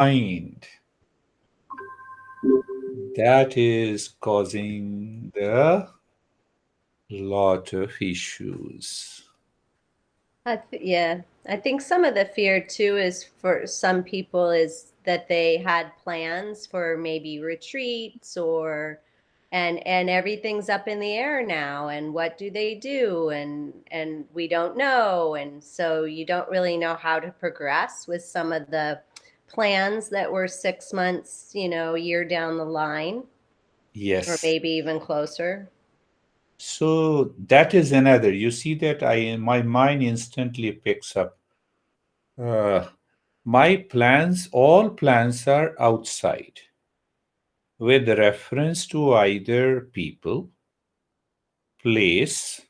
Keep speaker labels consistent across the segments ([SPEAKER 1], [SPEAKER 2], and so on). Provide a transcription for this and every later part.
[SPEAKER 1] mind that is causing the lot of issues.
[SPEAKER 2] Yeah, I think some of the fear too is for some people is that they had plans for maybe retreats or and everything's up in the air now and what do they do and we don't know and so you don't really know how to progress with some of the plans that were 6 months, year down the line or
[SPEAKER 1] Yes.
[SPEAKER 2] maybe even closer.
[SPEAKER 1] So that is another. You see that my mind instantly picks up. Uh, my plans, all plans are outside with reference to either people, place,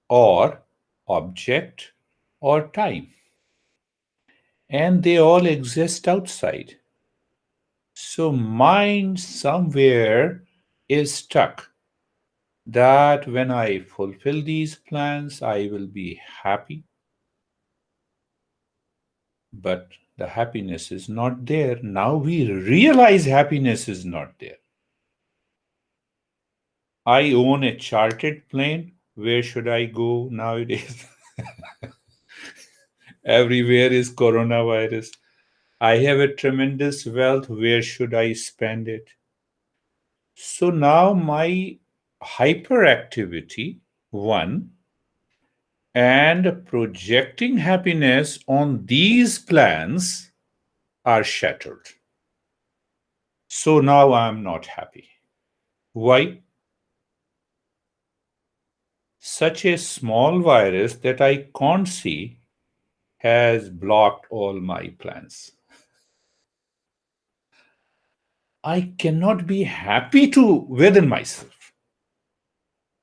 [SPEAKER 1] or object or time. And they all exist outside. So mind somewhere is stuck that when I fulfill these plans, I will be happy. But the happiness is not there. Now we realize happiness is not there. I own a chartered plane. Where should I go nowadays? Everywhere is coronavirus. I have a tremendous wealth. Where should I spend it? So now my hyperactivity, one, and projecting happiness on these plans are shattered. So now I am not happy. Why? Such a small virus that I can't see has blocked all my plans. I cannot be happy to within myself.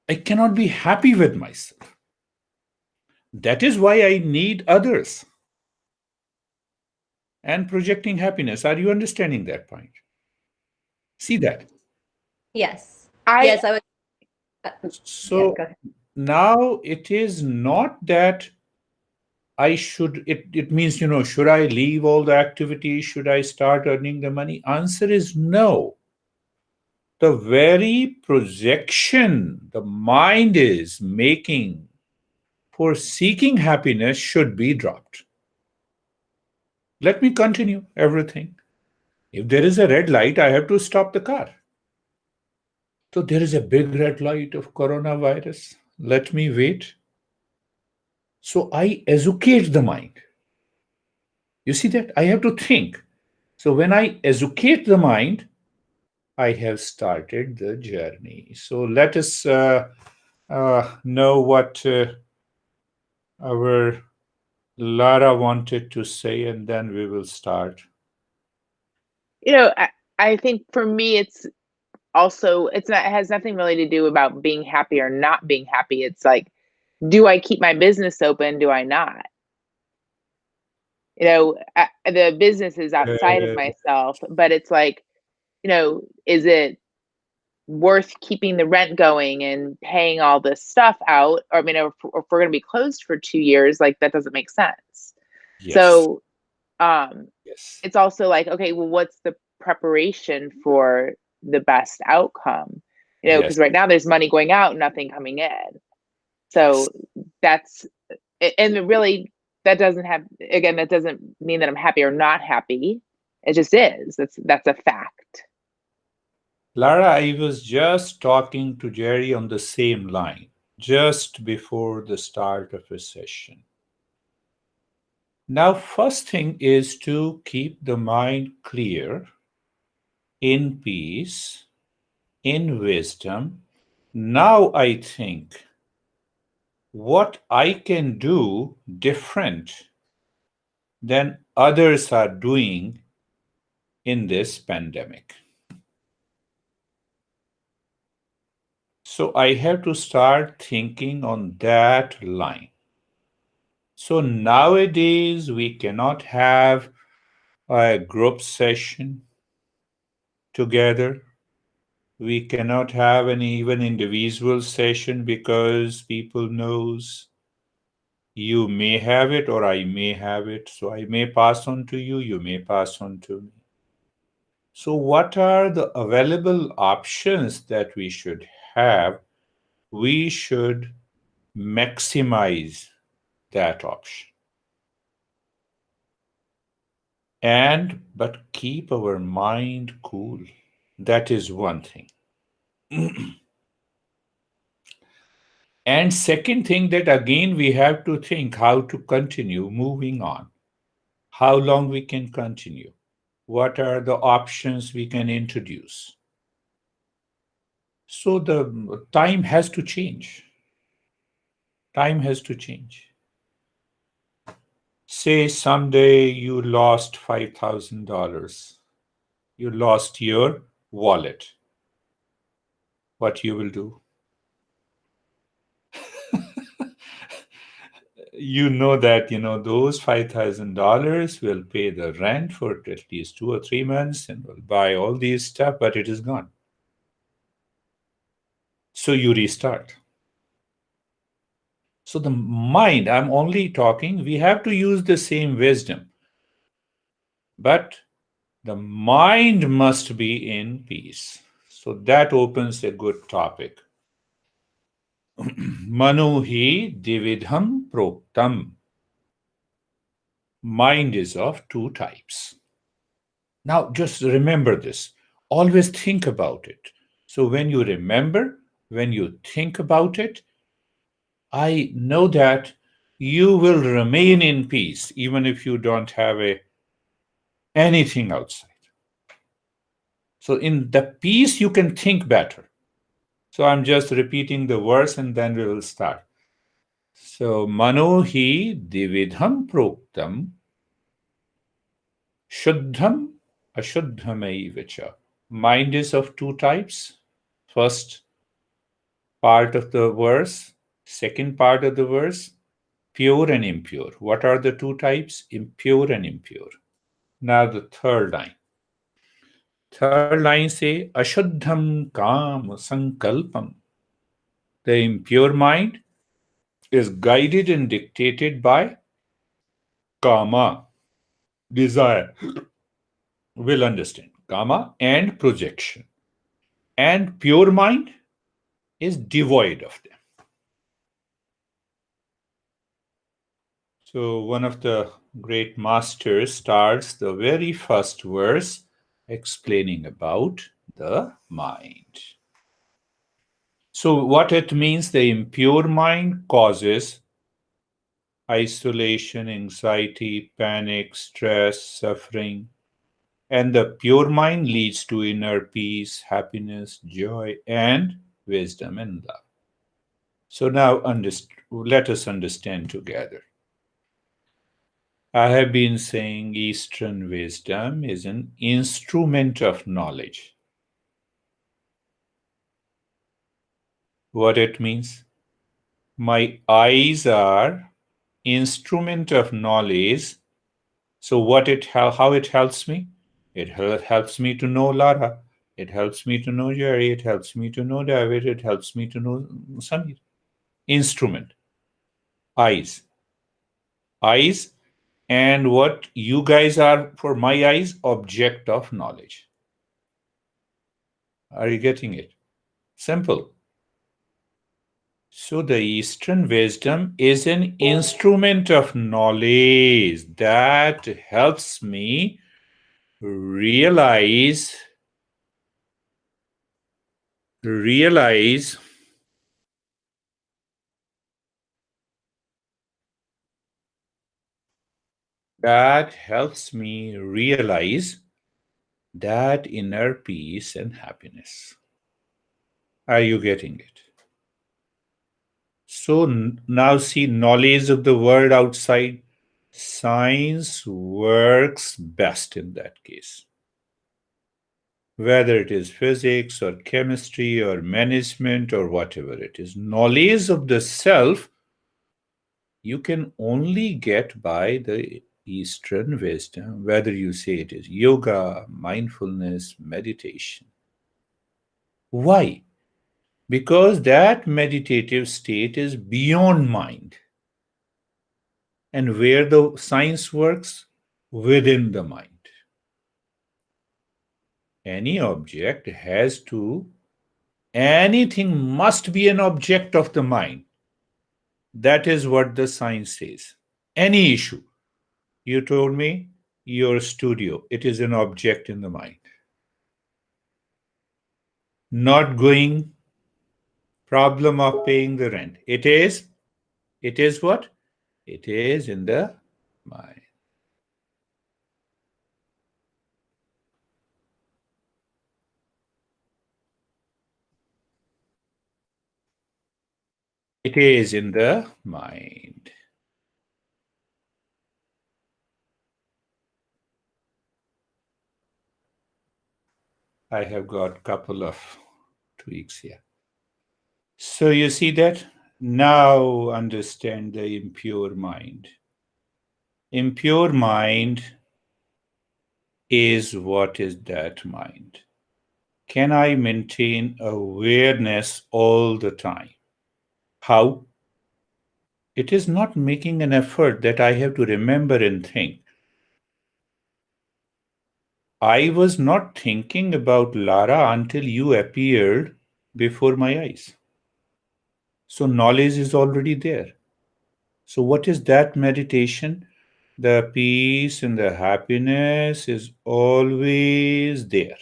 [SPEAKER 1] I cannot be happy with myself. That is why I need others and projecting happiness. Are you understanding that point? See that?
[SPEAKER 2] Yes.
[SPEAKER 3] I
[SPEAKER 2] Yes, I would. uh, yeah,
[SPEAKER 1] So
[SPEAKER 2] go ahead.
[SPEAKER 1] now it is not that it means, should I leave all the activities? Should I start earning the money? Answer is no. The very projection the mind is making for seeking happiness should be dropped. Let me continue everything. If there is a red light, I have to stop the car. So there is a big red light of coronavirus. Let me wait. So I educate the mind. You see that? I have to think. So when I educate the mind, I have started the journey. So let us know what our Lara wanted to say, and then we will start.
[SPEAKER 3] you know, I think for me it's also it has nothing really to do about being happy or not being happy. It's like, do I keep my business open? Do I not? The business is outside of
[SPEAKER 1] Uh,
[SPEAKER 3] myself, but it's like, is it worth keeping the rent going and paying all this stuff out? Or I mean, if we're going to be closed for 2 years, like that doesn't make sense.
[SPEAKER 1] yes,
[SPEAKER 3] So um
[SPEAKER 1] yes,
[SPEAKER 3] it's also like, okay, well, what's the preparation for the best outcome?
[SPEAKER 1] yes,
[SPEAKER 3] Because right now there's money going out, nothing coming in.
[SPEAKER 1] yes.
[SPEAKER 3] So that's and really that doesn't have again that doesn't mean that I'm happy or not happy. It just is. That's a fact.
[SPEAKER 1] Lara, I was just talking to Jerry on the same line just before the start of a session. Now, first thing is to keep the mind clear, in peace, in wisdom. Now, I think what I can do different than others are doing in this pandemic. So I have to start thinking on that line. So nowadays, we cannot have a group session together. We cannot have an even individual session because people knows, You may have it or I may have it. So I may pass on to you, you may pass on to me. So, what are the available options that we should have? We should maximize that option. And but keep our mind cool. That is one thing. And second thing, that again we have to think how to continue moving on, how long we can continue, what are the options we can introduce. So the time has to change. Time has to change. Say someday you lost $5,000. You lost your wallet. What you will do? You know that those $5,000 will pay the rent for at least 2 or 3 months and will buy all these stuff, but it is gone. So you restart. So the mind, I'm only talking, we have to use the same wisdom, but the mind must be in peace. So that opens a good topic. Manu hi dividham proktam. Mind is of two types. Now, just remember this. Always think about it. So, when you remember, when you think about it, I know that you will remain in peace even if you don't have anything outside. So, in the peace, you can think better. So, I'm just repeating the verse and then we will start. So, Mano hi dividham proktam shuddham ashuddhamaivacha. Mind is of two types. First part of the verse, second part of the verse, pure and impure. What are the two types? Impure and impure. Now the third line. Third line say ashuddham kam sankalpam. The impure mind is guided and dictated by kama, desire. We'll understand. Kama and projection. And pure mind is devoid of them. So one of the great masters starts the very first verse explaining about the mind. So what it means, the impure mind causes isolation, anxiety, panic, stress, suffering, and the pure mind leads to inner peace, happiness, joy, and wisdom and love. So now let us understand together. I have been saying Eastern wisdom is an instrument of knowledge. What it means? My eyes are instrument of knowledge. So how it helps me? It helps me to know Lara. It helps me to know Jerry. It helps me to know David. It helps me to know Samir. Instrument. Eyes. Eyes. And what you guys are for my eyes, object of knowledge. Are you getting it? Simple. So the Eastern wisdom is an instrument of knowledge that helps me realize that helps me realize that inner peace and happiness. Are you getting it? So now see, knowledge of the world outside, science works best in that case. Whether it is physics or chemistry or management or whatever it is, knowledge of the self you can only get by the Eastern wisdom, whether you say it is yoga, mindfulness, meditation. Why? Because that meditative state is beyond mind. And where the science works? Within the mind. Any object has to, anything must be an object of the mind. That is what the science says. Any issue. You told me your studio, it is an object in the mind. Not going, problem of paying the rent. It is what? It is in the mind. It is in the mind. I have got couple of tweaks here. So you see that? Now understand the impure mind. Impure mind is what is that mind? Can I maintain awareness all the time? How? It is not making an effort that I have to remember and think. I was not thinking about Lara until you appeared before my eyes. So knowledge is already there. So what is that meditation? The peace and the happiness is always there.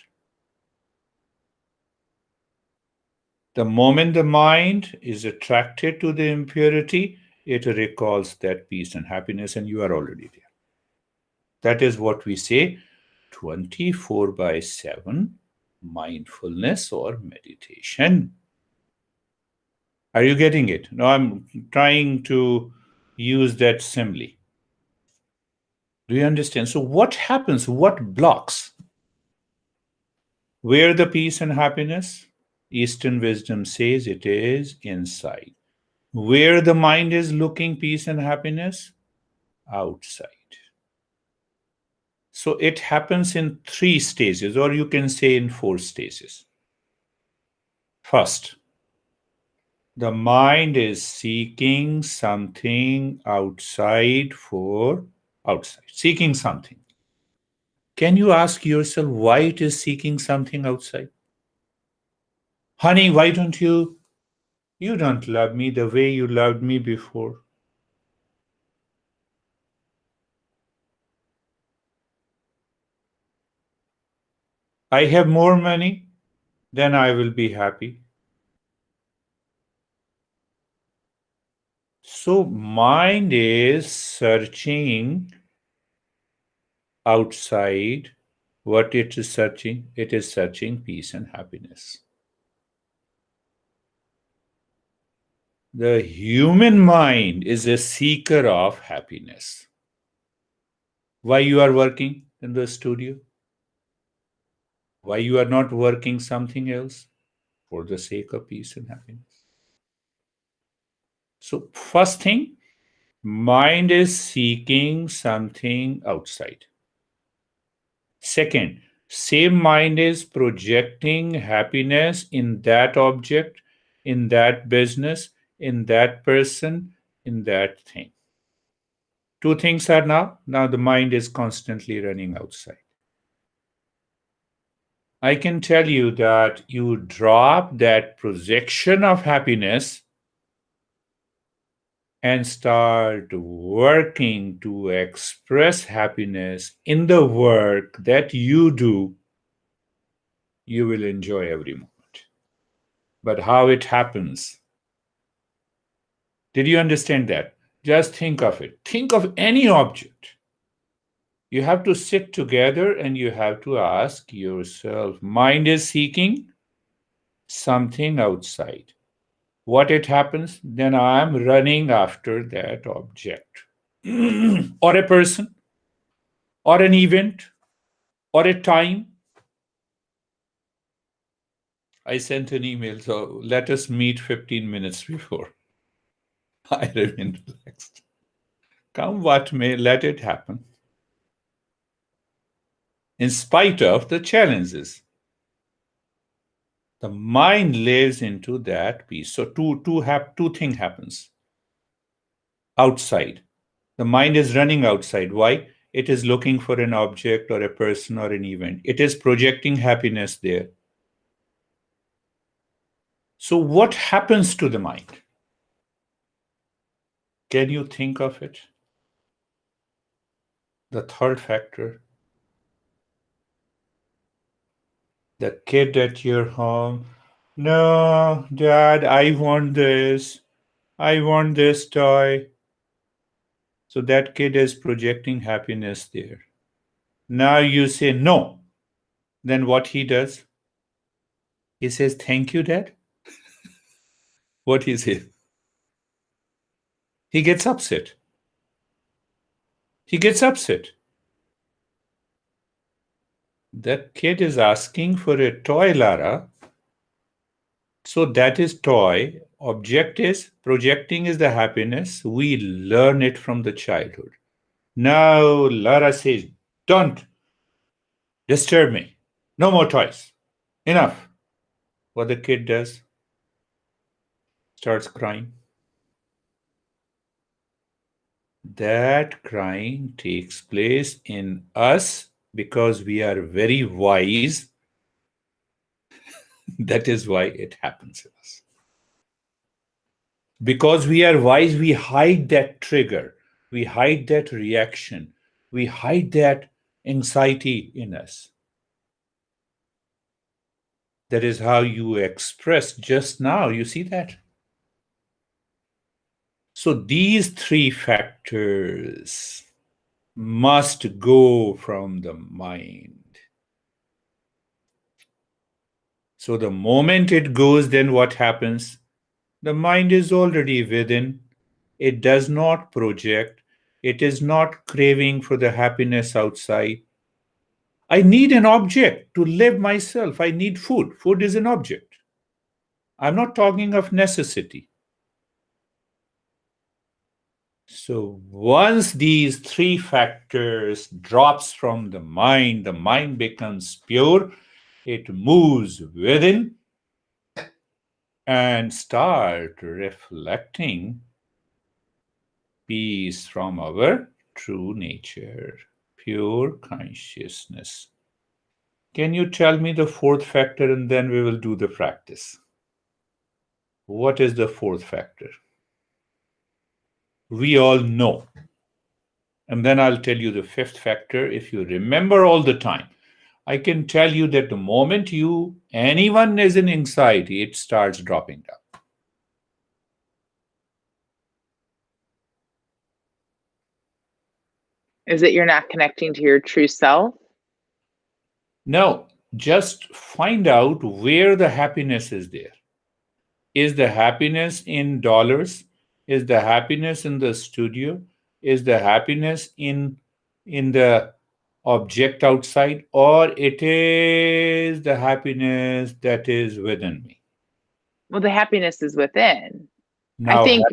[SPEAKER 1] The moment the mind is attracted to the impurity, it recalls that peace and happiness, and you are already there. That is what we say 24 by 7 mindfulness or meditation. Are you getting it? No, I'm trying to use that simile. Do you understand? So, what happens? What blocks? Where the peace and happiness? Eastern wisdom says it is inside. Where the mind is looking peace and happiness? Outside. So it happens in 3 stages, or you can say in 4 stages. First, the mind is seeking something outside for outside, seeking something. Can you ask yourself why it is seeking something outside? Honey, why don't you? You don't love me the way you loved me before. I have more money, then I will be happy. So, mind is searching outside. What it is searching? It is searching peace and happiness. The human mind is a seeker of happiness. Why you are working in the studio? Why you are not working something else? For the sake of peace and happiness. So, first thing, mind is seeking something outside. Second, same mind is projecting happiness in that object, in that business, in that person, in that thing. Two things are now the mind is constantly running outside. I can tell you that you drop that projection of happiness and start working to express happiness in the work that you do, you will enjoy every moment. But how it happens? Did you understand that? Just think of it. Think of any object. You have to sit together and you have to ask yourself, mind is seeking something outside. What it happens? Then I am running after that object or a person or an event or a time. I sent an email, so let us meet 15 minutes before. I remain relaxed. Come what may, let it happen. In spite of the challenges, the mind lives into that peace. So two thing happens outside. The mind is running outside. Why? It is looking for an object or a person or an event. It is projecting happiness there. So, what happens to the mind? Can you think of it? The third factor, the kid at your home. No, Dad, I want this. I want this toy. So that kid is projecting happiness there. Now you say no. Then what he does? He says, "Thank you, Dad." What he says? He gets upset. He gets upset. That kid is asking for a toy, Lara. So that is toy. Object is projecting is the happiness. We learn it from the childhood. Now Lara says, "Don't disturb me. No more toys. Enough." What the kid does? Starts crying. That crying takes place in us because we are very wise. That is why it happens to us. Because we are wise, we hide that trigger, we hide that reaction, we hide that anxiety in us. That is how you expressed just now. You see that? So these three factors must go from the mind. So the moment it goes, then what happens? The mind is already within. It does not project. It is not craving for the happiness outside. I need an object to live myself. I need food. Food is an object. I'm not talking of necessity. So once these three factors drops from the mind becomes pure. It moves within and start reflecting peace from our true nature, pure consciousness. Can you tell me the fourth factor and then we will do the practice? What is the fourth factor? We all know. And then I'll tell you the fifth factor. If you remember all the time, I can tell you that the moment anyone is in anxiety, it starts dropping down.
[SPEAKER 3] Is it you're not connecting to your true self?
[SPEAKER 1] No, just find out where the happiness is there. Is the happiness in dollars? Is the happiness in the studio? Is the happiness in the object outside, or it is the happiness that is within me?
[SPEAKER 3] Well, the happiness is within. I
[SPEAKER 1] Now,
[SPEAKER 3] think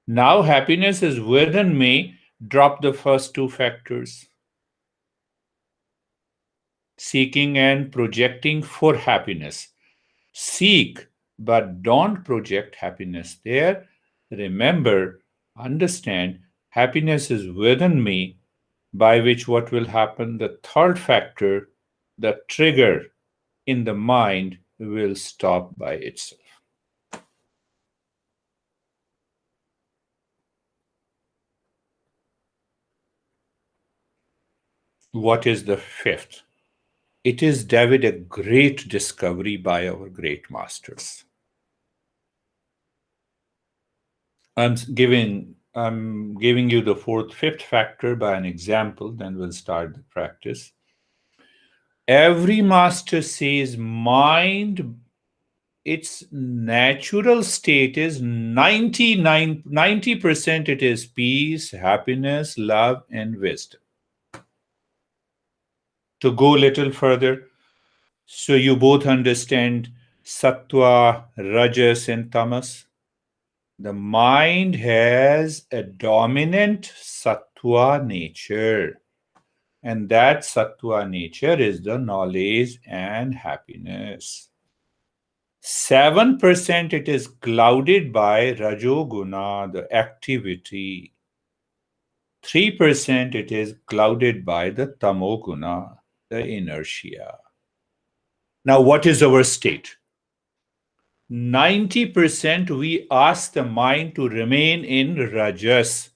[SPEAKER 1] now happiness is within me. Drop the first two factors. Seeking and projecting for happiness. Seek, but don't project happiness there. Remember, understand, happiness is within me, by which what will happen? The third factor, the trigger in the mind, will stop by itself. What is the fifth? It is, David, a great discovery by our great masters. I'm giving you the fifth factor by an example, then we'll start the practice. Every master says mind, its natural state is 90% it is peace, happiness, love, and wisdom. To go a little further, so you both understand sattva, rajas, and tamas. The mind has a dominant sattva nature, and that sattva nature is the knowledge and happiness. 7% it is clouded by rajoguna, the activity. 3% it is clouded by the tamoguna, the inertia. Now, what is our state? 90% we ask the mind to remain in rajas.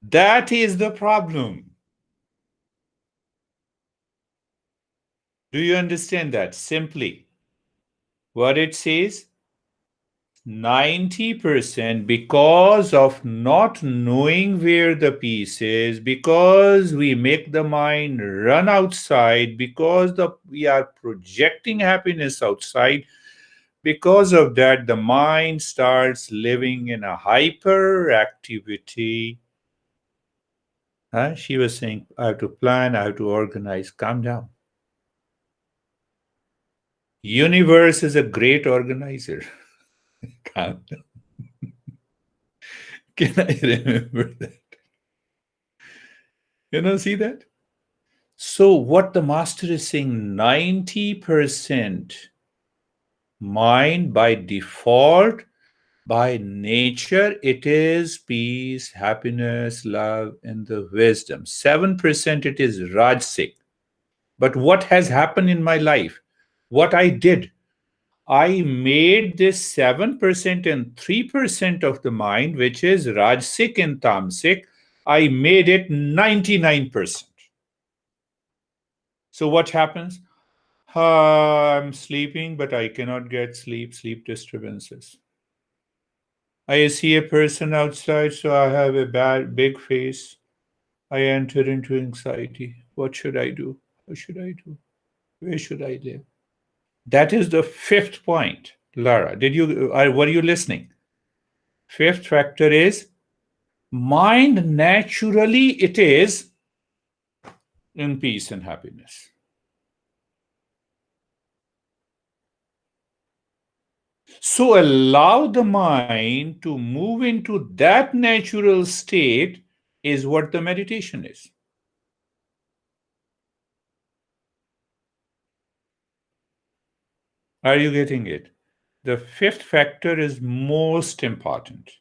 [SPEAKER 1] That is the problem. Do you understand that? Simply, what it says, 90% because of not knowing where the peace is, because we make the mind run outside, because we are projecting happiness outside. Because of that, the mind starts living in a hyperactivity. She was saying, I have to plan, I have to organize. Calm down. Universe is a great organizer. Calm down. Can I remember that? See that? So what the master is saying, 90% mind by default, by nature, it is peace, happiness, love, and the wisdom. 7% it is rajasic. But what has happened in my life? What I did, I made this 7% and 3% of the mind, which is rajasic and tamasic, I made it 99%. So what happens? I'm sleeping, but I cannot get sleep disturbances. I see a person outside, so I have a big face. I enter into anxiety. What should I do? How should I do? Where should I live? That is the fifth point. Lara, were you listening? Fifth factor is mind naturally it is in peace and happiness. So allow the mind to move into that natural state is what the meditation is. Are you getting it? The fifth factor is most important.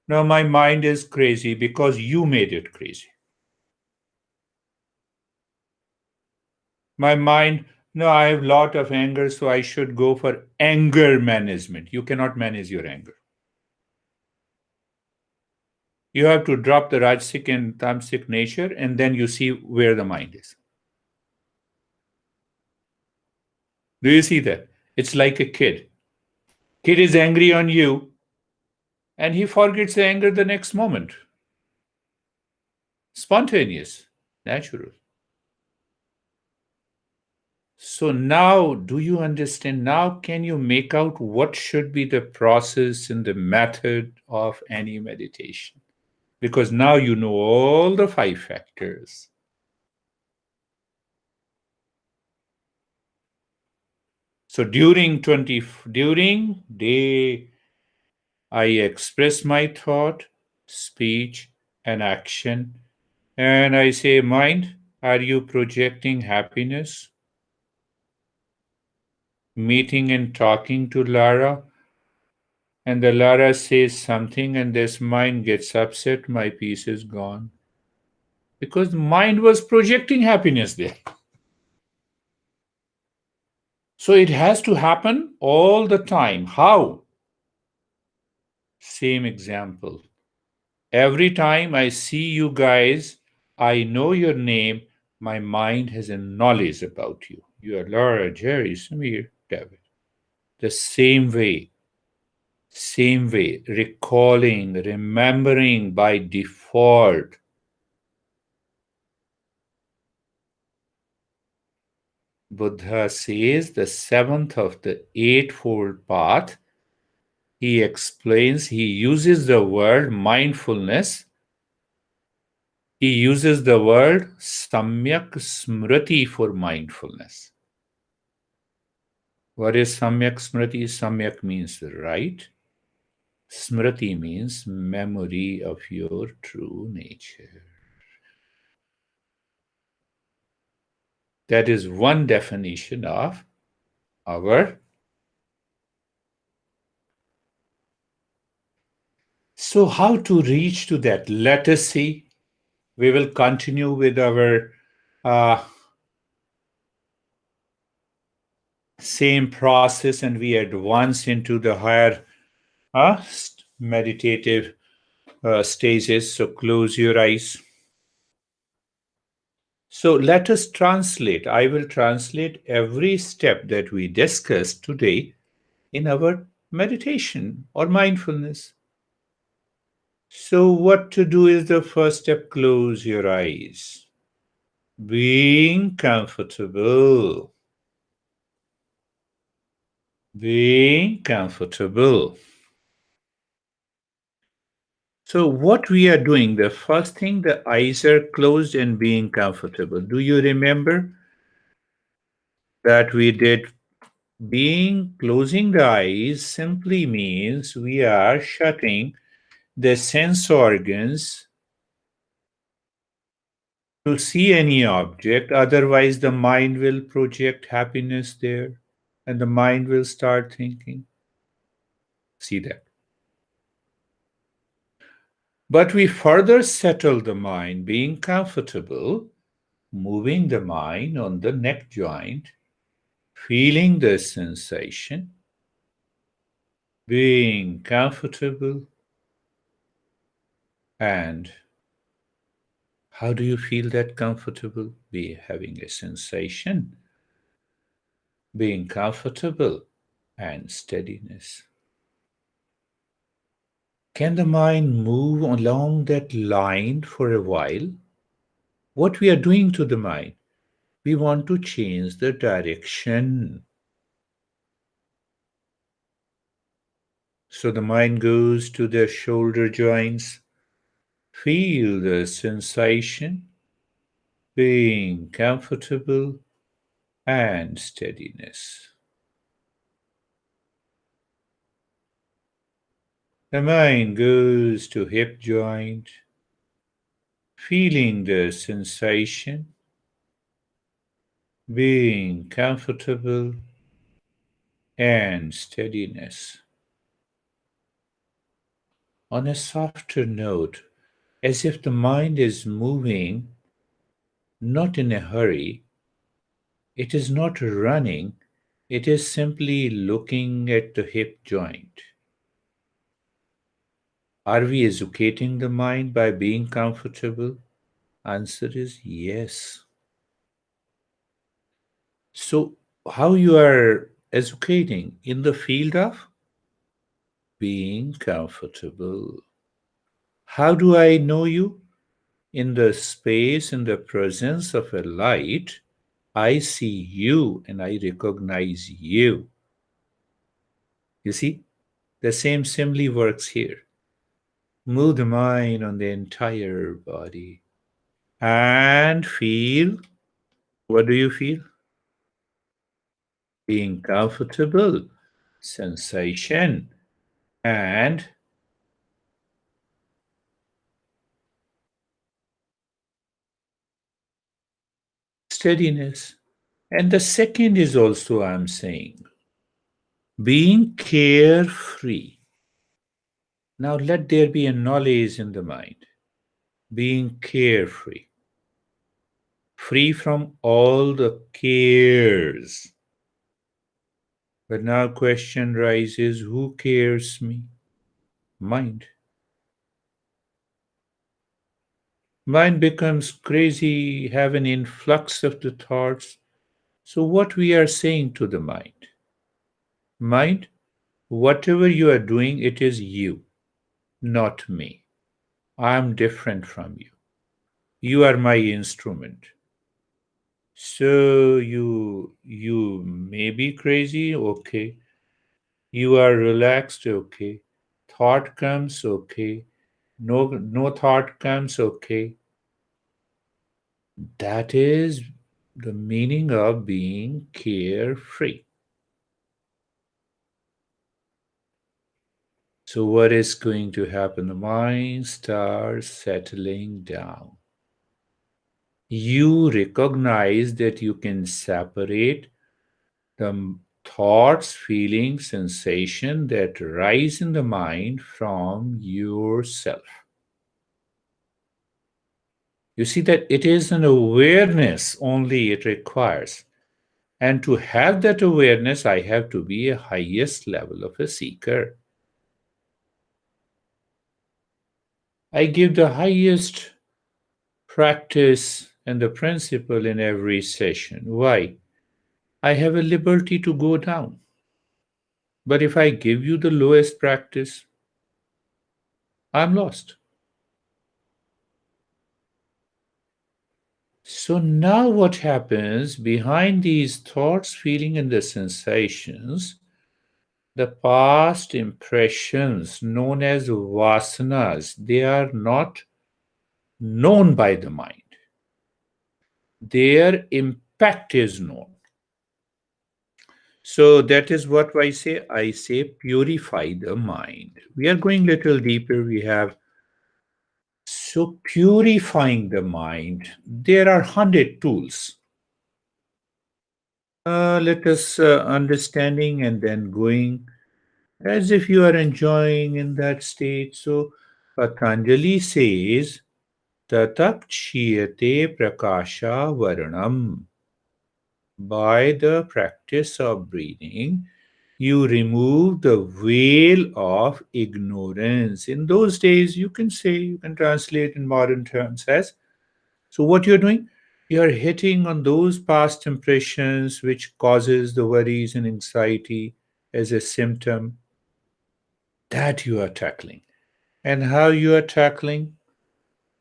[SPEAKER 1] Now, my mind is crazy because you made it crazy. My mind, no, I have a lot of anger, so I should go for anger management. You cannot manage your anger. You have to drop the Rajasic and Tamasic nature, and then you see where the mind is. Do you see that? It's like a kid. Kid is angry on you, and he forgets the anger the next moment. Spontaneous, natural. So now, do you understand? Now, can you make out what should be the process and the method of any meditation? Because now you know all the 5 factors. So during day, I express my thought, speech, and action, and I say, mind, are you projecting happiness? Meeting and talking to Lara, and the Lara says something, and this mind gets upset, my peace is gone. Because the mind was projecting happiness there. So it has to happen all the time. How? Same example. Every time I see you guys, I know your name, my mind has a knowledge about you. You are Lara, Jerry, Samir, David. The same way, recalling, remembering by default. Buddha says the seventh of the Eightfold Path. He explains, he uses the word mindfulness. He uses the word samyak smriti for mindfulness. What is samyak smriti? Samyak means right. Smriti means memory of your true nature. That is one definition of our So, how to reach to that? Let us see. We will continue with our uh, same process and we advance into the higher meditative stages. So, close your eyes. So, let us translate. I will translate every step that we discussed today in our meditation or mindfulness. So, what to do is the first step close your eyes. Being comfortable. Being comfortable. So, what we are doing, the first thing, the eyes are closed and being comfortable. Do you remember that we did? Being closing the eyes simply means we are shutting the sense organs to see any object, otherwise, the mind will project happiness there and the mind will start thinking. See that. But we further settle the mind, being comfortable, moving the mind on the neck joint, feeling the sensation, being comfortable, and how do you feel that comfortable? Be having a sensation, being comfortable, and steadiness. Can the mind move along that line for a while? What we are doing to the mind? We want to change the direction. So the mind goes to the shoulder joints. Feel the sensation, being comfortable and steadiness. The mind goes to hip joint, feeling the sensation, being comfortable and steadiness. On a softer note, as if the mind is moving, not in a hurry, it is not running, it is simply looking at the hip joint. Are we educating the mind by being comfortable? Answer is yes. So, how you are educating in the field of being comfortable? How do I know you? In the space, in the presence of a light, I see you and I recognize you. You see, the same simile works here. Move the mind on the entire body and feel. What do you feel? Being comfortable, sensation, and steadiness. And the second is also, I'm saying, being carefree. Now let there be a knowledge in the mind. Being carefree, free from all the cares. But now question rises, who cares me? Mind. Mind becomes crazy, have an influx of the thoughts. So what we are saying to the mind? Mind, whatever you are doing, it is you, not me. I am different from you. You are my instrument. So you may be crazy, okay. You are relaxed, okay. Thought comes, okay. No thought comes, okay. That is the meaning of being carefree. So what is going to happen? The mind starts settling down. You recognize that you can separate the thoughts, feelings, sensation that rise in the mind from yourself. You see that it is an awareness only it requires. And to have that awareness, I have to be a highest level of a seeker. I give the highest practice and the principle in every session. Why? I have a liberty to go down. But if I give you the lowest practice, I'm lost. So now what happens behind these thoughts, feeling, and the sensations, the past impressions known as vasanas, they are not known by the mind. Their impact is known. So that is what I say. I say purify the mind. We are going little deeper. We have so purifying the mind. There are 100 tools. Let us understanding and then going as if you are enjoying in that state. So Patanjali says, Tatapchiyate prakasha varanam. By the practice of breathing, you remove the veil of ignorance. In those days, you can say, you can translate in modern terms as, so what you're doing, you're hitting on those past impressions which causes the worries and anxiety as a symptom that you are tackling. And how you are tackling?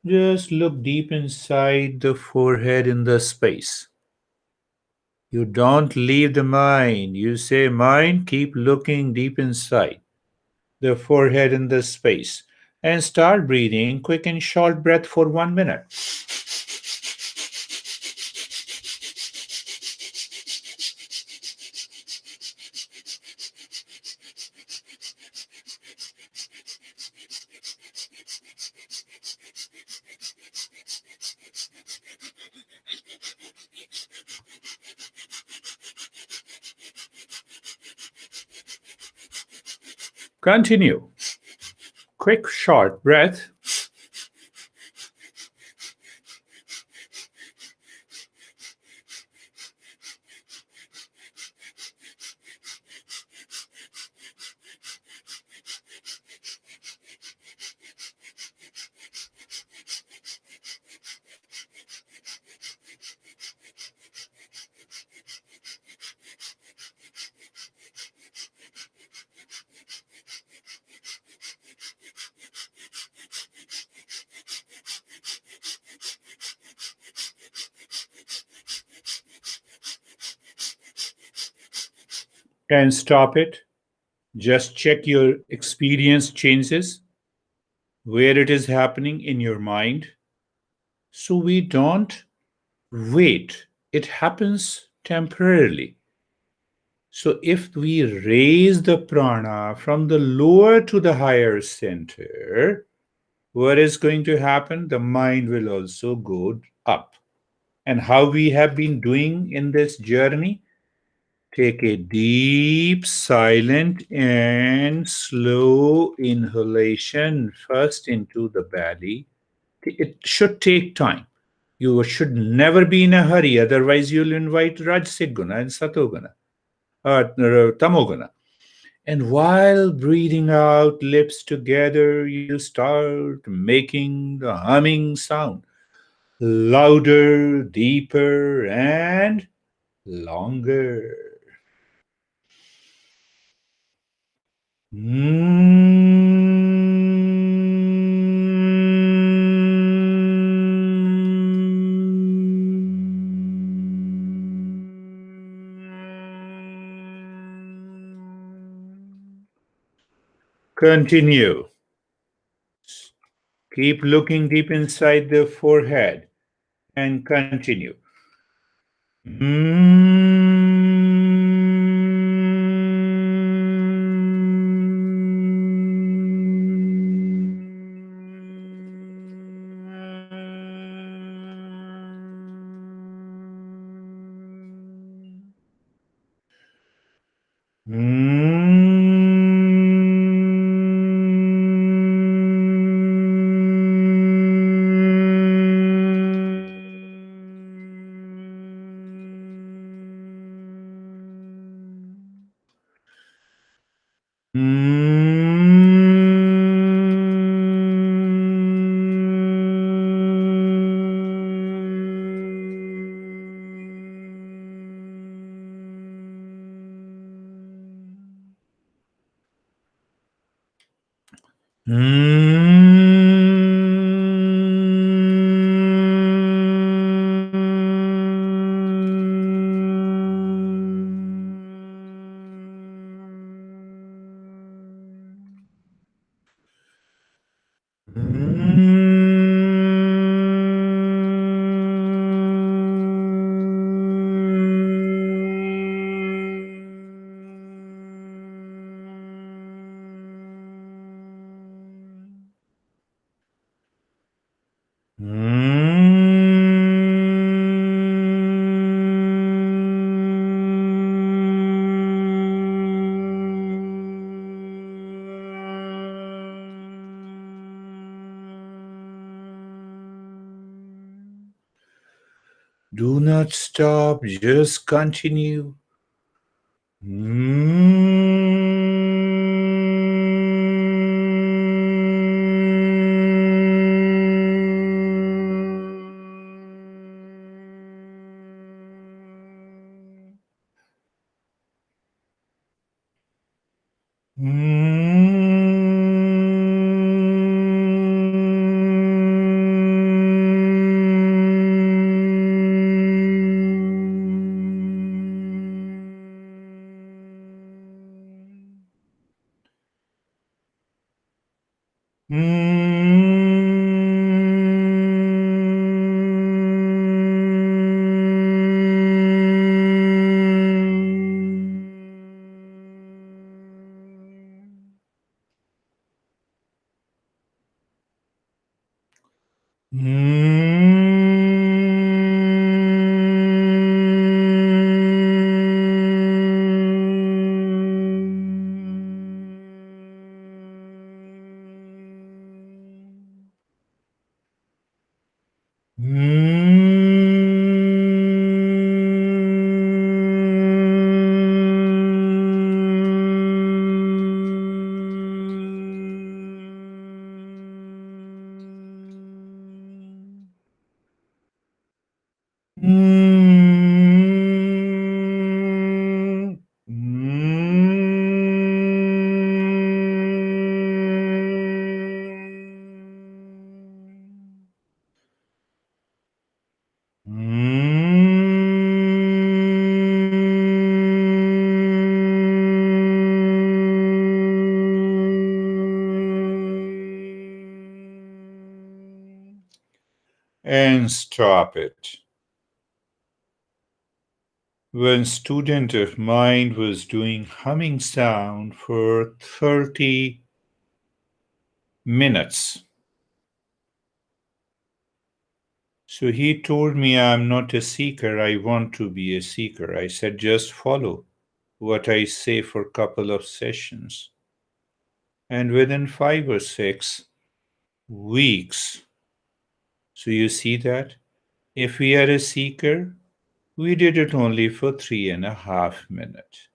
[SPEAKER 1] Just look deep inside the forehead in the space. You don't leave the mind. You say, mind, keep looking deep inside the forehead in the space and start breathing quick and short breath for 1 minute. Continue. Quick, short breath. And stop it. Just check your experience changes, where it is happening in your mind. So we don't wait, it happens temporarily. So if we raise the prana from the lower to the higher center, what is going to happen? The mind will also go up. And how we have been doing in this journey? Take a deep, silent, and slow inhalation first into the belly. It should take time. You should never be in a hurry, otherwise, you'll invite Rajasic Guna and Satoguna, Tamoguna. And while breathing out, lips together, you start making the humming sound louder, deeper, and longer. Continue. Keep looking deep inside the forehead and continue. Do not stop, just continue. And stop it. One student of mine was doing humming sound for 30 minutes. So he told me, I'm not a seeker, I want to be a seeker. I said, just follow what I say for a couple of sessions. And within 5 or 6 weeks, so you see that? If we are a seeker, we did it only for 3.5 minutes.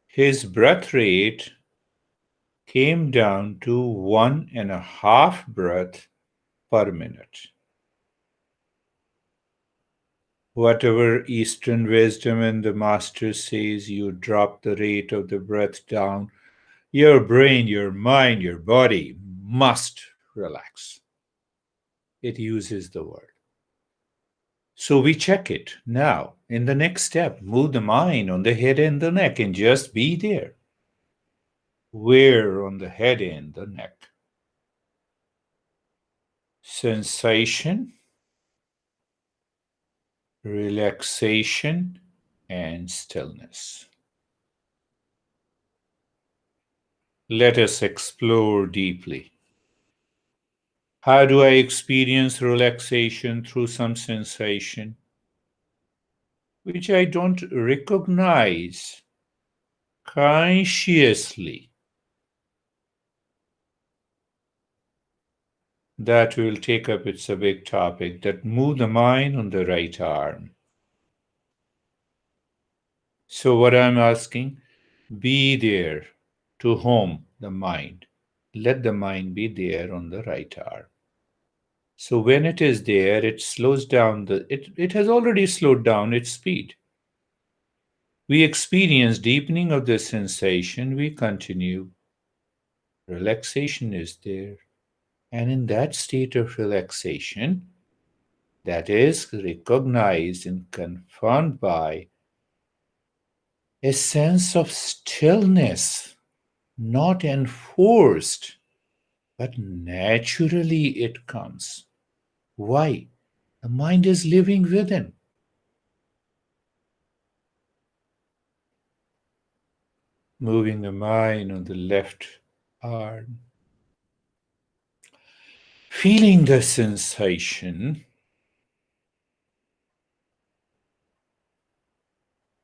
[SPEAKER 1] His breath rate came down to 1.5 breath per minute. Whatever Eastern wisdom and the master says, you drop the rate of the breath down, your brain, your mind, your body must relax. It uses the word. So we check it now. In the next step, move the mind on the head and the neck and just be there. Where on the head and the neck? Sensation, relaxation, and stillness. Let us explore deeply. How do I experience relaxation through some sensation? which I don't recognize consciously, that will take up, it's a big topic, that move the mind on the right arm. So what I'm asking, be there to home the mind. Let the mind be there on the right arm. So when it is there, it slows down it has already slowed down its speed. We experience deepening of the sensation, we continue. Relaxation is there. And in that state of relaxation, that is recognized and confirmed by a sense of stillness, not enforced, but naturally it comes. Why? The mind is living within. Moving the mind on the left arm, feeling the sensation,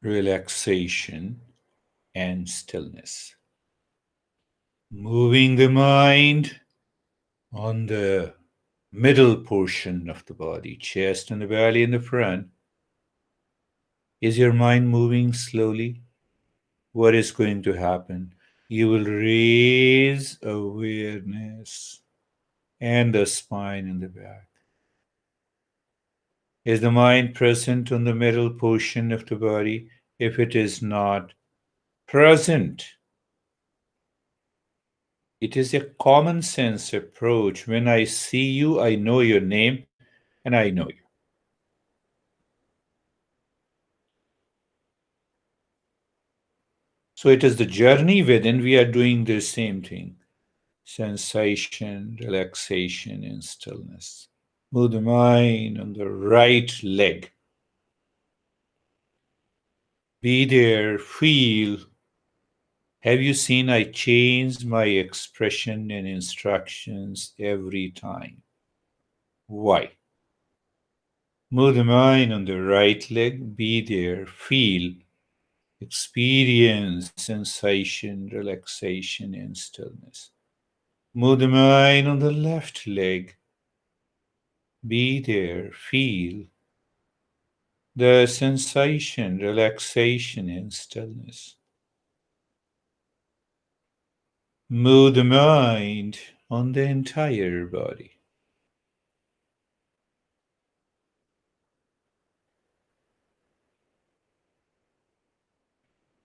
[SPEAKER 1] relaxation, and stillness. Moving the mind on the middle portion of the body, chest and the belly in the front. Is your mind moving slowly? What is going to happen? You will raise awareness and the spine in the back. Is the mind present on the middle portion of the body? If it is not present, it is a common sense approach. When I see you, I know your name and I know you. So it is the journey within, we are doing the same thing. Sensation, relaxation, and stillness. Move the mind on the right leg. Be there, feel. Have you seen I change my expression and instructions every time? Why? Move the mind on the right leg. Be there, feel, experience sensation, relaxation, and stillness. Move the mind on the left leg. Be there, feel the sensation, relaxation, and stillness. Move the mind on the entire body.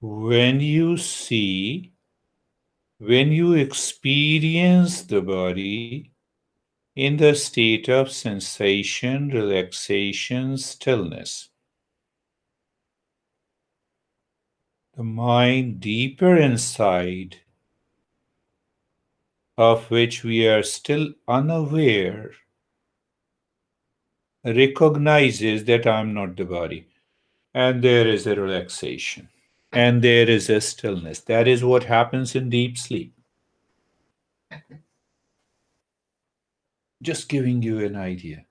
[SPEAKER 1] When you see, when you experience the body in the state of sensation, relaxation, stillness, the mind deeper inside, of which we are still unaware, recognizes that I'm not the body. And there is a relaxation. And there is a stillness. That is what happens in deep sleep. Just giving you an idea.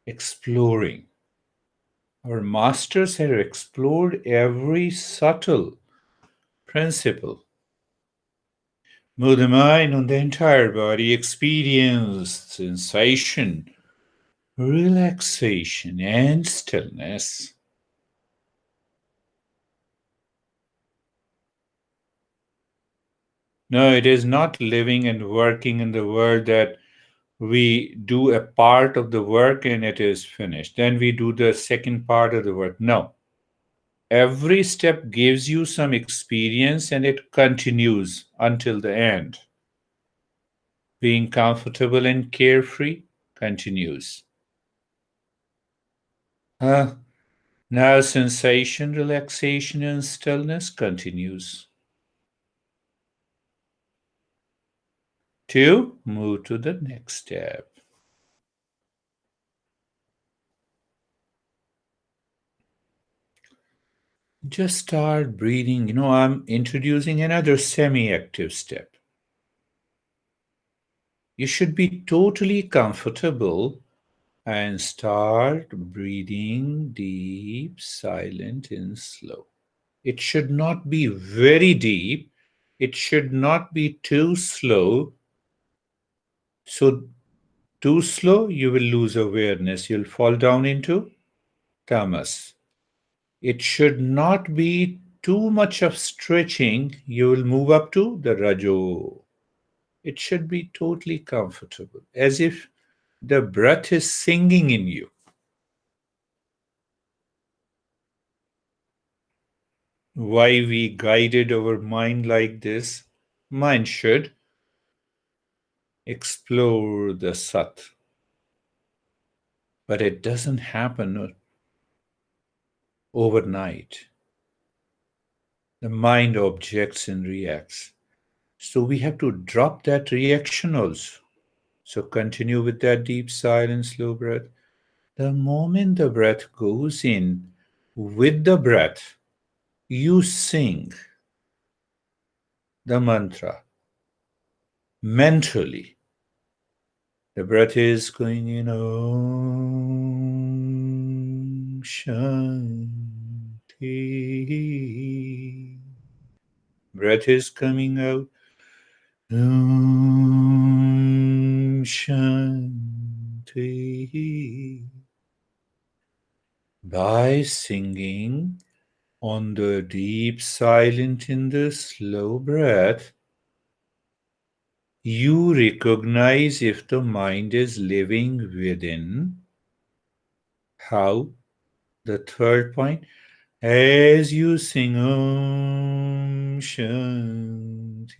[SPEAKER 1] Exploring. Our masters have explored every subtle principle. Move the mind on the entire body, experience sensation, relaxation, and stillness. No, it is not living and working in the world that we do a part of the work and it is finished. Then we do the second part of the work. No. Every step gives you some experience and it continues until the end. Being comfortable and carefree continues. Now sensation, relaxation, and stillness continues. 2, move to the next step. Just start breathing. I'm introducing another semi-active step. You should be totally comfortable and start breathing deep, silent, and slow. It should not be very deep. It should not be too slow. So, too slow, you will lose awareness. You'll fall down into tamas. It should not be too much of stretching. You will move up to the rajo. It should be totally comfortable, as if the breath is singing in you. Why we guided our mind like this? Mind should explore the sat, but it doesn't happen overnight. The mind objects and reacts. So we have to drop that reaction also. So continue with that deep, silent, slow breath. The moment the breath goes in, with the breath, you sing the mantra mentally. The breath is going in Om Shanti. Breath is coming out Om Shanti. By singing on the deep silent in the slow breath, you recognize if the mind is living within. How? The third point, as you sing Om Shanti,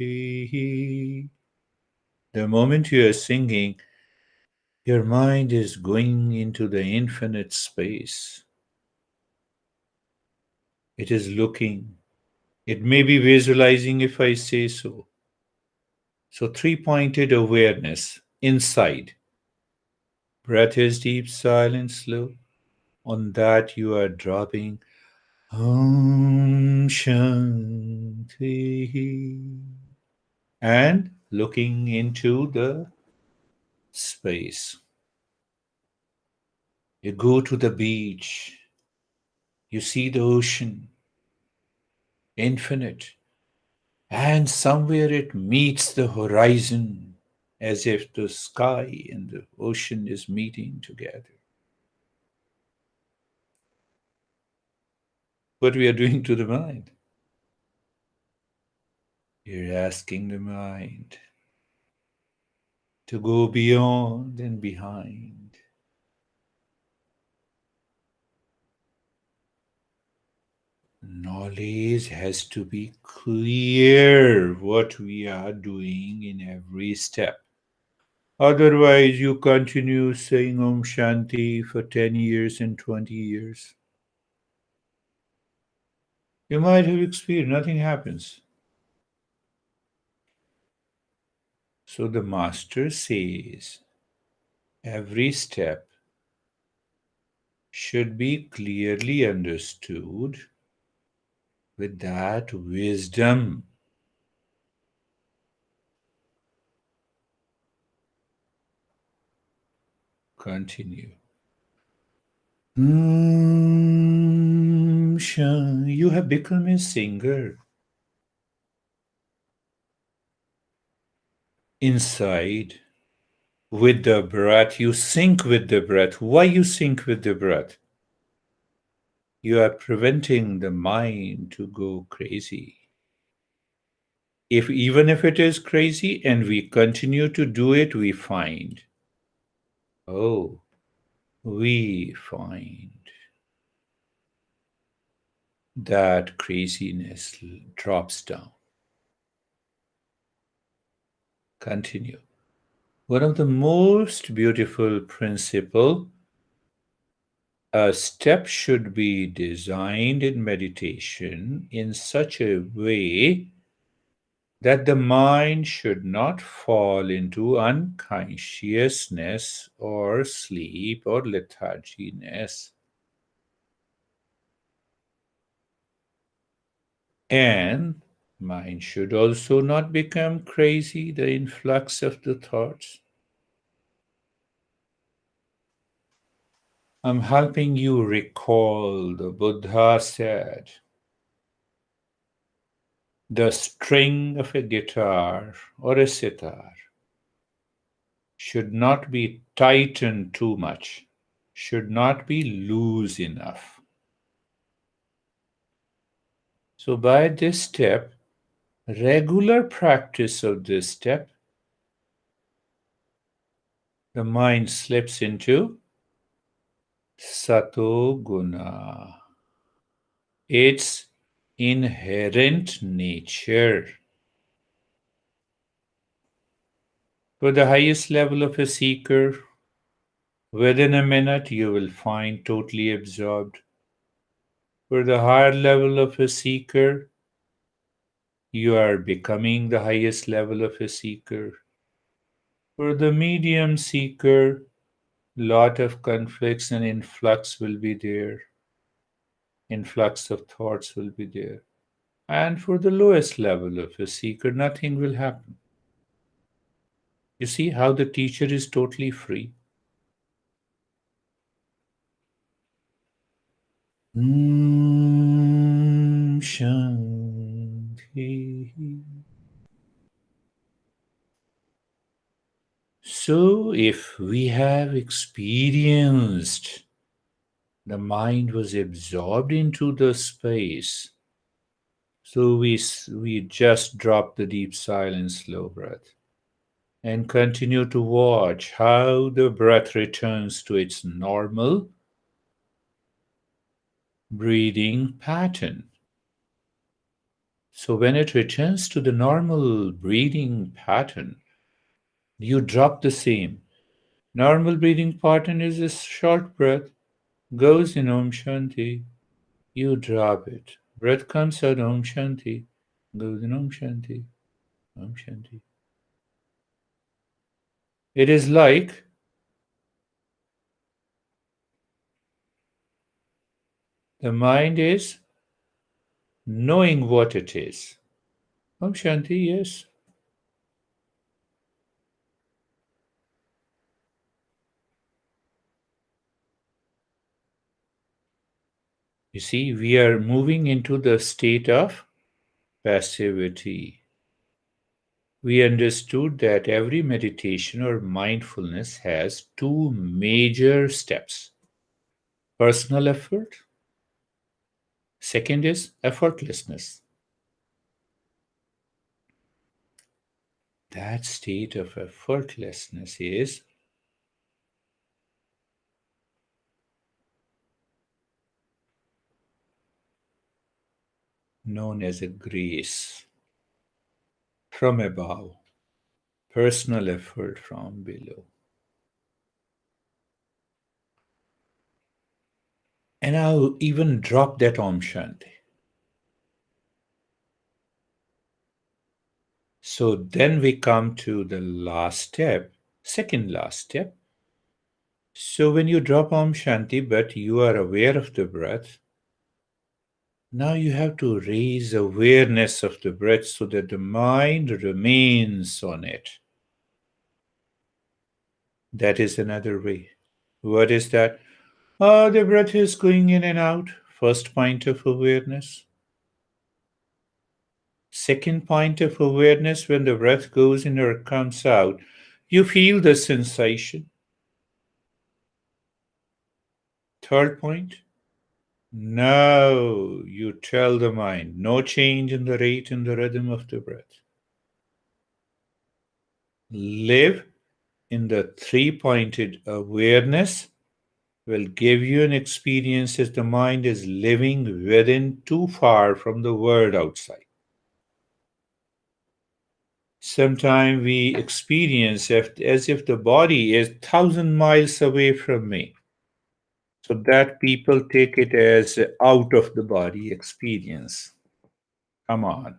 [SPEAKER 1] the moment you are singing, your mind is going into the infinite space. It is looking. It may be visualizing if I say so. So, three-pointed awareness inside. Breath is deep, silent, slow. On that, you are dropping Om Shanti and looking into the space. You go to the beach, you see the ocean, infinite, and somewhere it meets the horizon as if the sky and the ocean is meeting together. What we are doing to the mind? You're asking the mind to go beyond and behind. Knowledge has to be clear what we are doing in every step. Otherwise, you continue saying Om Shanti for 10 years and 20 years. You might have experienced, nothing happens. So the master says every step should be clearly understood with that wisdom. Continue. You have become a singer. Inside, with the breath, you sync with the breath. Why you sync with the breath? You are preventing the mind to go crazy. If even if it is crazy and we continue to do it, we find, oh, we find that craziness drops down. Continue. One of the most beautiful principle, a step should be designed in meditation in such a way that the mind should not fall into unconsciousness or sleep or letharginess. And mind should also not become crazy, the influx of the thoughts. I'm helping you recall the Buddha said, the string of a guitar or a sitar should not be tightened too much, should not be loose enough. So, by this step, regular practice of this step, the mind slips into Sato Guna, its inherent nature. For the highest level of a seeker, within a minute you will find totally absorbed. For the higher level of a seeker, you are becoming the highest level of a seeker. For the medium seeker, lot of conflicts and influx will be there. Influx of thoughts will be there. And for the lowest level of a seeker, nothing will happen. You see how the teacher is totally free. Shanti. So, if we have experienced the mind was absorbed into the space, so we just drop the deep silence, slow breath, and continue to watch how the breath returns to its normal breathing pattern. So, when it returns to the normal breathing pattern, you drop the same. Normal breathing pattern is a short breath, goes in Om Shanti, you drop it. Breath comes out Om Shanti, goes in Om Shanti, Om Shanti. It is like the mind is knowing what it is. Om Shanti, yes. You see, we are moving into the state of passivity. We understood that every meditation or mindfulness has two major steps: personal effort, second is effortlessness. That state of effortlessness is known as a grace from above, personal effort from below. And I'll even drop that Om Shanti. So then we come to the last step, second last step. So when you drop Om Shanti, but you are aware of the breath, now you have to raise awareness of the breath so that the mind remains on it. That is another way. What is that? The breath is going in and out. First point of awareness. Second point of awareness, when the breath goes in or comes out, you feel the sensation. Third point, now you tell the mind, no change in the rate and the rhythm of the breath. Live in the three-pointed awareness will give you an experience as the mind is living within too far from the world outside. Sometimes we experience as if the body is 1,000 miles away from me, so that people take it as out of the body experience. Come on.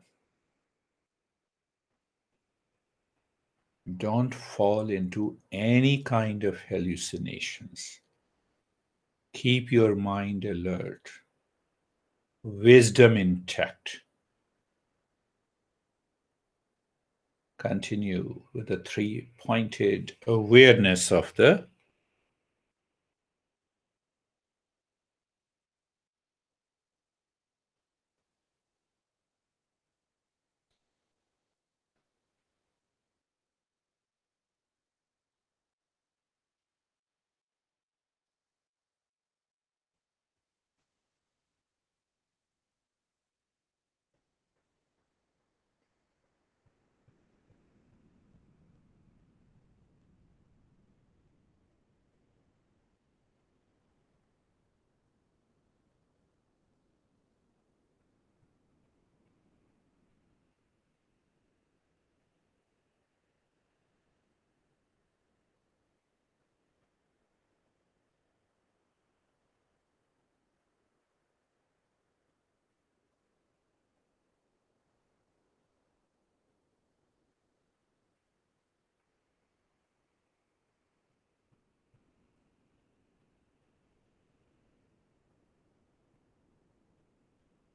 [SPEAKER 1] Don't fall into any kind of hallucinations. Keep your mind alert, wisdom intact. Continue with the three-pointed awareness of the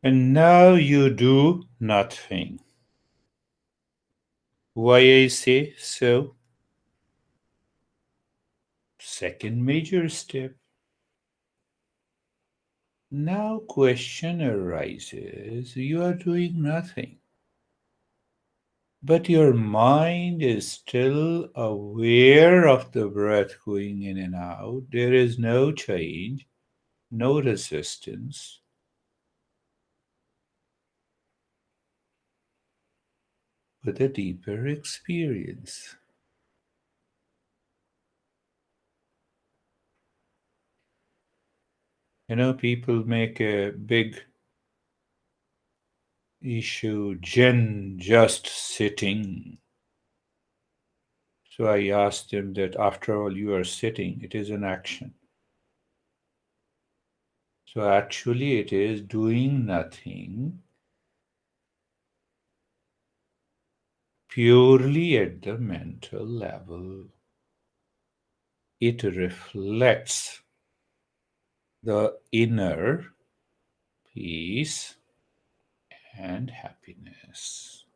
[SPEAKER 1] And now you do nothing. Why I say so? Second major step. Now question arises, you are doing nothing, but your mind is still aware of the breath going in and out. There is no change, no resistance, but a deeper experience. People make a big issue, Jen just sitting. So I asked him that after all, you are sitting, it is an action. So actually, it is doing nothing purely at the mental level. It reflects the inner peace and happiness.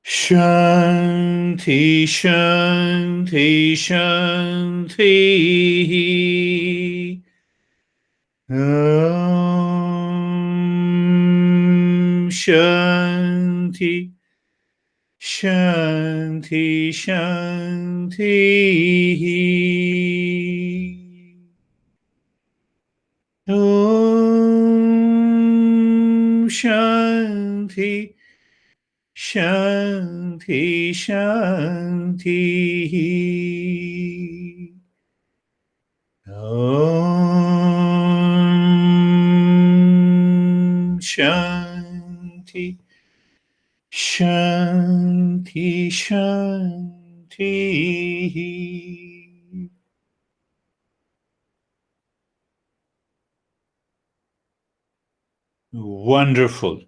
[SPEAKER 1] Shanti, Shanti, Shanti. Shanti, Shanti, Shanti. Shanti, Shanti, Shanti. Shanti, Shanti, Shanti. Wonderful.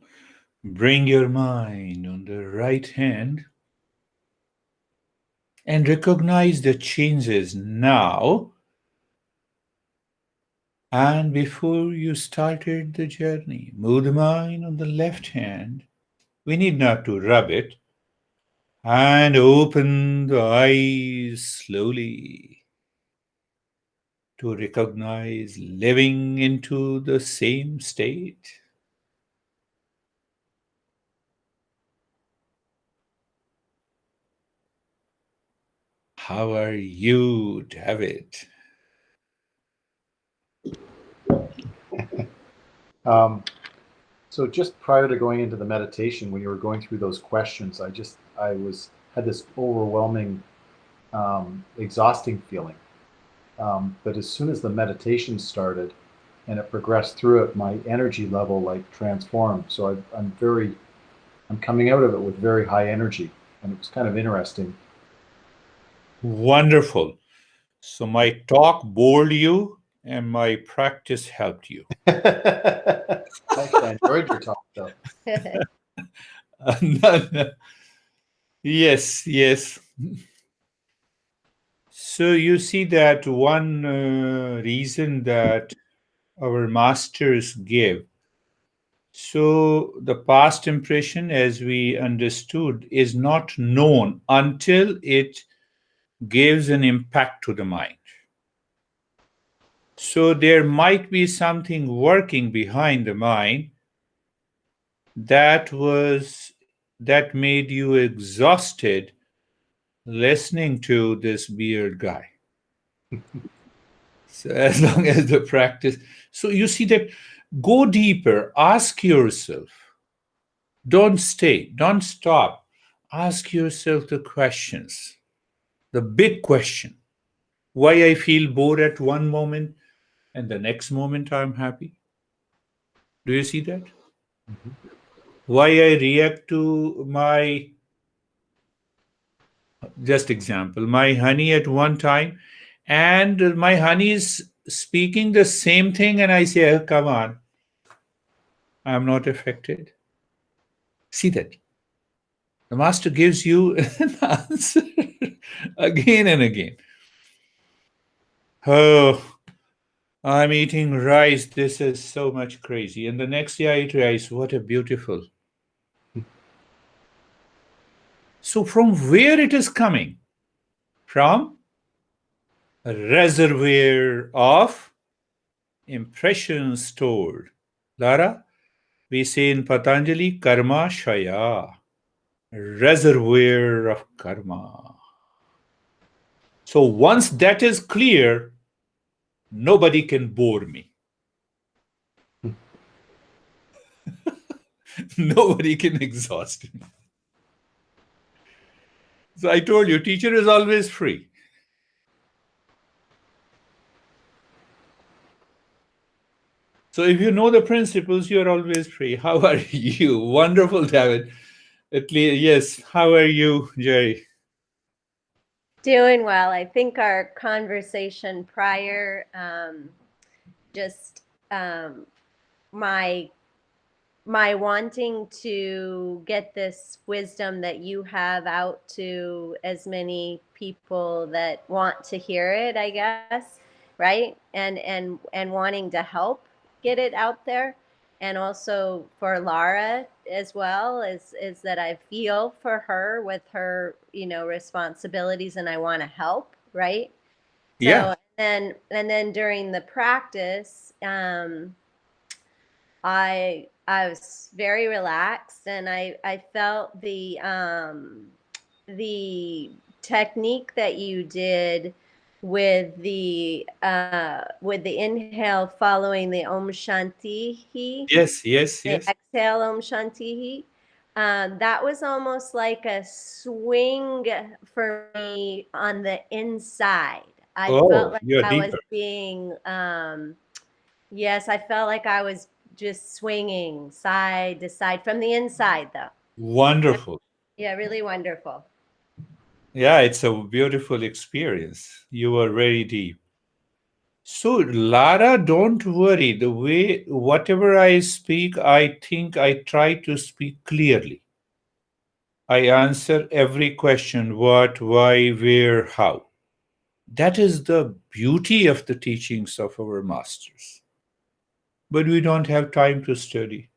[SPEAKER 1] Bring your mind on the right hand and recognize the changes now and before you started the journey. Move the mind on the left hand. We need not to rub it. And open the eyes slowly to recognize living into the same state. How are you, David?
[SPEAKER 4] Um, so just prior to going into the meditation, when you were going through those questions, had this overwhelming, exhausting feeling. But as soon as the meditation started and it progressed through it, my energy level like transformed. So I'm coming out of it with very high energy, and it was kind of interesting.
[SPEAKER 1] Wonderful. So my talk bored you and my practice helped you.
[SPEAKER 4] Actually, I enjoyed your talk, though.
[SPEAKER 1] No, no. Yes, yes. So you see that one reason that our masters give. So the past impression, as we understood, is not known until it gives an impact to the mind. So there might be something working behind the mind that was that made you exhausted listening to this weird guy. So as long as the practice, so you see that go deeper, ask yourself, don't stay, don't stop, ask yourself the questions, the big question, why I feel bored at one moment and the next moment I'm happy. Do you see that?
[SPEAKER 4] Mhm.
[SPEAKER 1] Why I react to my, just example, my honey at one time, and my honey is speaking the same thing, and I say, oh, come on, I'm not affected. See that? The master gives you an answer again and again. Oh, I'm eating rice. This is so much crazy. And the next day I eat rice. What a beautiful. So, from where it is coming? From a reservoir of impressions stored. Lara, we say in Patanjali, karma shaya, reservoir of karma. So, once that is clear, nobody can bore me. Nobody can exhaust me. So I told you, teacher is always free. So if you know the principles, you are always free. How are you? Wonderful, David. At least, yes. How are you, Jerry?
[SPEAKER 2] Doing well. I think our conversation prior, just my wanting to get this wisdom that you have out to as many people that want to hear it, I guess, right? And wanting to help get it out there. And also for Lara as well, is that I feel for her with her, responsibilities, and I want to help, right?
[SPEAKER 1] Yeah.
[SPEAKER 2] So and then during the practice, I was very relaxed, and I felt the technique that you did with the inhale following the Om Shanti He,
[SPEAKER 1] Yes, yes,
[SPEAKER 2] the
[SPEAKER 1] yes.
[SPEAKER 2] exhale Om Shanti He. That was almost like a swing for me on the inside. I felt
[SPEAKER 1] Oh,
[SPEAKER 2] like
[SPEAKER 1] you're
[SPEAKER 2] I was
[SPEAKER 1] deeper.
[SPEAKER 2] being yes, I felt like I was just swinging side to side from the inside, though.
[SPEAKER 1] Wonderful.
[SPEAKER 2] Yeah, really wonderful.
[SPEAKER 1] Yeah, it's a beautiful experience. You were very deep. So, Lara, don't worry. The way, whatever I speak, I think I try to speak clearly. I answer every question: what, why, where, how. That is the beauty of the teachings of our masters. But we don't have time to study.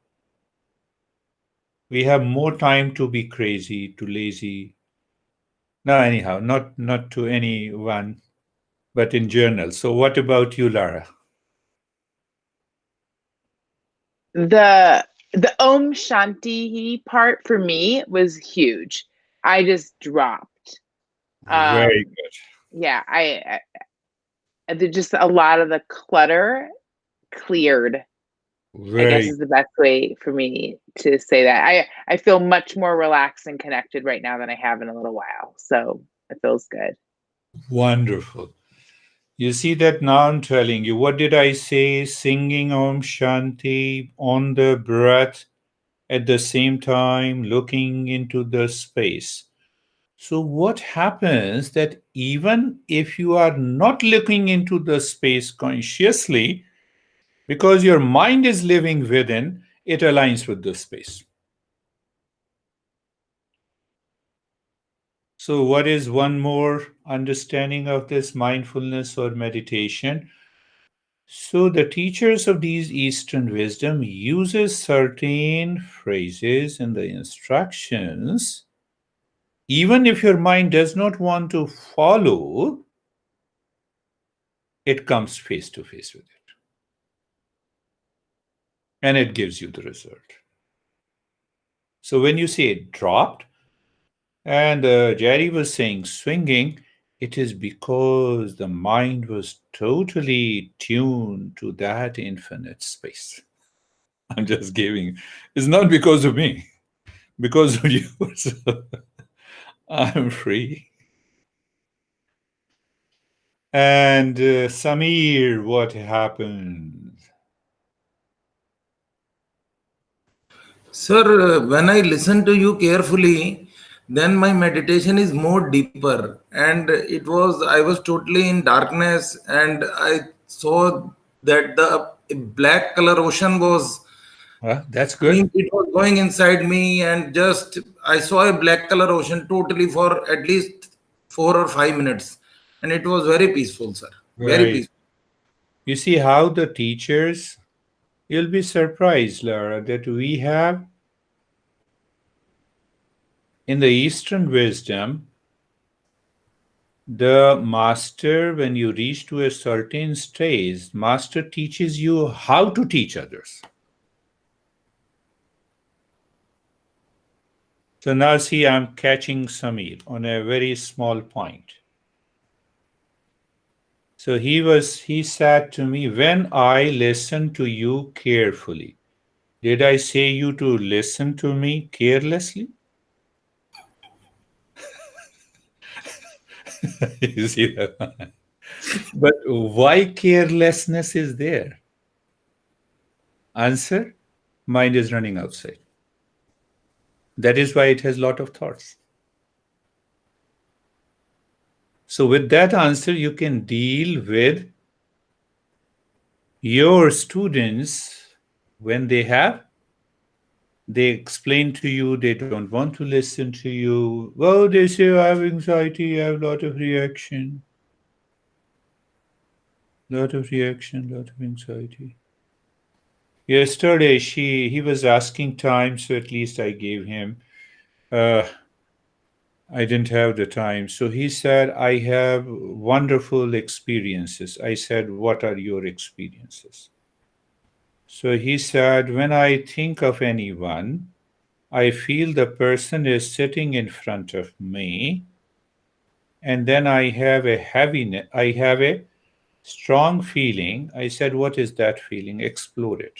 [SPEAKER 1] We have more time to be crazy, to lazy. No, anyhow, not to anyone, but in general. So, what about you, Lara?
[SPEAKER 3] The Om Shanti part for me was huge. I just dropped.
[SPEAKER 1] Very
[SPEAKER 3] Um, yeah, there's just a lot of the clutter cleared.
[SPEAKER 1] good.
[SPEAKER 3] I guess
[SPEAKER 1] Very
[SPEAKER 3] is the best way for me to say that. I feel much more relaxed and connected right now than I have in a little while. So it feels good.
[SPEAKER 1] wonderful. You see that now I'm telling you. What did I say? Singing Om Shanti on the breath at the same time, looking into the space. So, what happens that even if you are not looking into the space consciously, because your mind is living within, it aligns with the space. So, what is one more understanding of this mindfulness or meditation? So, the teachers of these Eastern wisdom uses certain phrases in the instructions. Even if your mind does not want to follow, it comes face to face with it, and it gives you the result. So when you say it dropped, and Jerry was saying swinging, it is because the mind was totally tuned to that infinite space. I'm just giving, it's not because of me, because of you. So I'm free. And Samir, what happened?
[SPEAKER 5] Sir, when I listen to you carefully, then my meditation is more deeper. And I was totally in darkness, and I saw that the black color ocean was
[SPEAKER 1] That's
[SPEAKER 5] Means
[SPEAKER 1] good.
[SPEAKER 5] it was going inside me, and just I saw a black color ocean totally for at least 4 or 5 minutes, and it was very peaceful, sir. Very
[SPEAKER 1] Right.
[SPEAKER 5] peaceful.
[SPEAKER 1] You see how the teachers, you'll be surprised, Lara, that we have in the Eastern wisdom, the master, when you reach to a certain stage, master teaches you how to teach others. So now see, I'm catching Samir on a very small point. So he said to me, when I listen to you carefully, did I say you to listen to me carelessly? You see that? But why carelessness is there? Answer, mind is running outside. That is why it has lot of thoughts. So with that answer, you can deal with your students when they explain to you they don't want to listen to you. Well, they say I have anxiety, I have a lot of reaction, lot of anxiety. Yesterday he was asking time, so at least I gave him. Uh, I didn't have the time. So he said, I have wonderful experiences. I said, what are your experiences? So he said, when I think of anyone, I feel the person is sitting in front of me, and then I have a heaviness, I have a strong feeling. I said, what is that feeling? Explore it.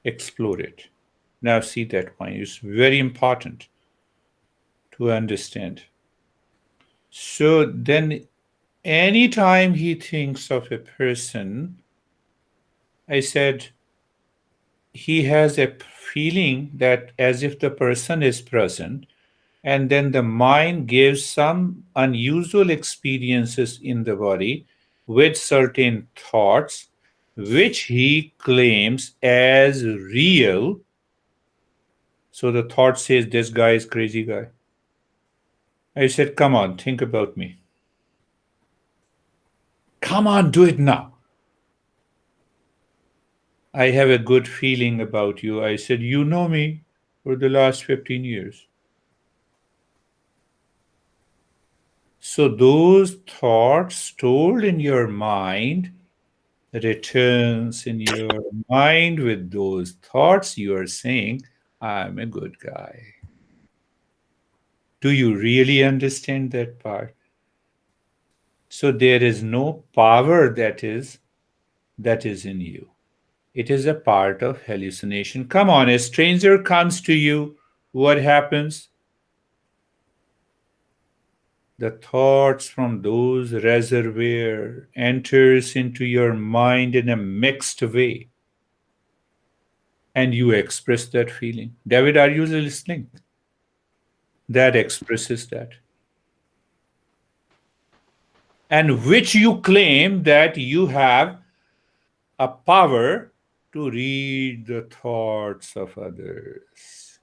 [SPEAKER 1] Explore it. Now, see that point. It's very important to understand. So then, anytime he thinks of a person, I said, he has a feeling that as if the person is present, and then the mind gives some unusual experiences in the body with certain thoughts which he claims as real. So the thought says, this guy is crazy guy. I said, come on, think about me. Come on, do it now. I have a good feeling about you. I said, you know me for the last 15 years. So those thoughts stored in your mind returns in your mind with those thoughts. You are saying, I'm a good guy. Do you really understand that part? So there is no power that is in you. It is a part of hallucination. Come on, a stranger comes to you, what happens? The thoughts from those reservoir enters into your mind in a mixed way, and you express that feeling. David, are you listening? That expresses that, and which you claim that you have a power to read the thoughts of others,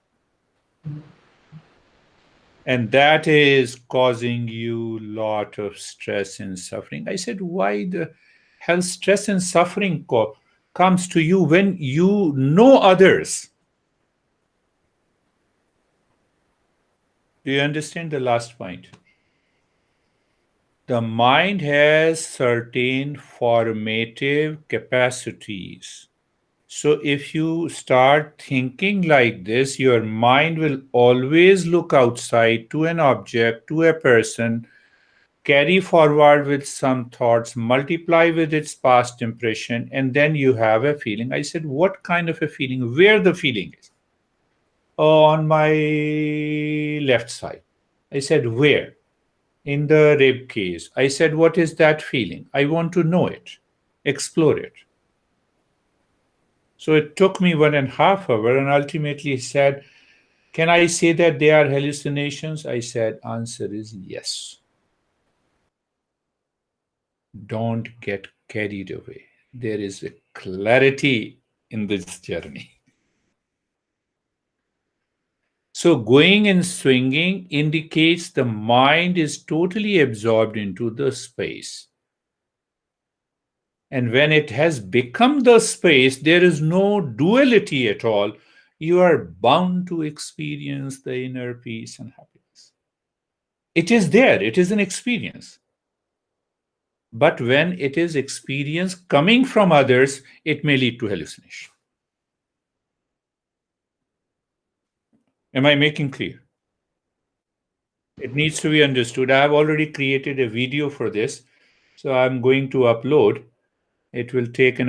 [SPEAKER 1] and that is causing you lot of stress and suffering. I said, why the hell stress and suffering comes to you when you know others? Do you understand the last point? The mind has certain formative capacities. So if you start thinking like this, your mind will always look outside to an object, to a person, carry forward with some thoughts, multiply with its past impression, and then you have a feeling. I said, what kind of a feeling? Where the feeling is? Oh, on my left side. I said, where? In the rib cage. I said, what is that feeling? I want to know it, explore it. So it took me 1.5 hours, and ultimately he said, can I say that they are hallucinations? I said, answer is yes. Don't get carried away. There is a clarity in this journey. So going and swinging indicates the mind is totally absorbed into the space. And when it has become the space, there is no duality at all. You are bound to experience the inner peace and happiness. It is there, it is an experience. But when it is experience coming from others, it may lead to hallucination. Am I making clear? It needs to be understood. I have already created a video for this, so I'm going to upload. It will take an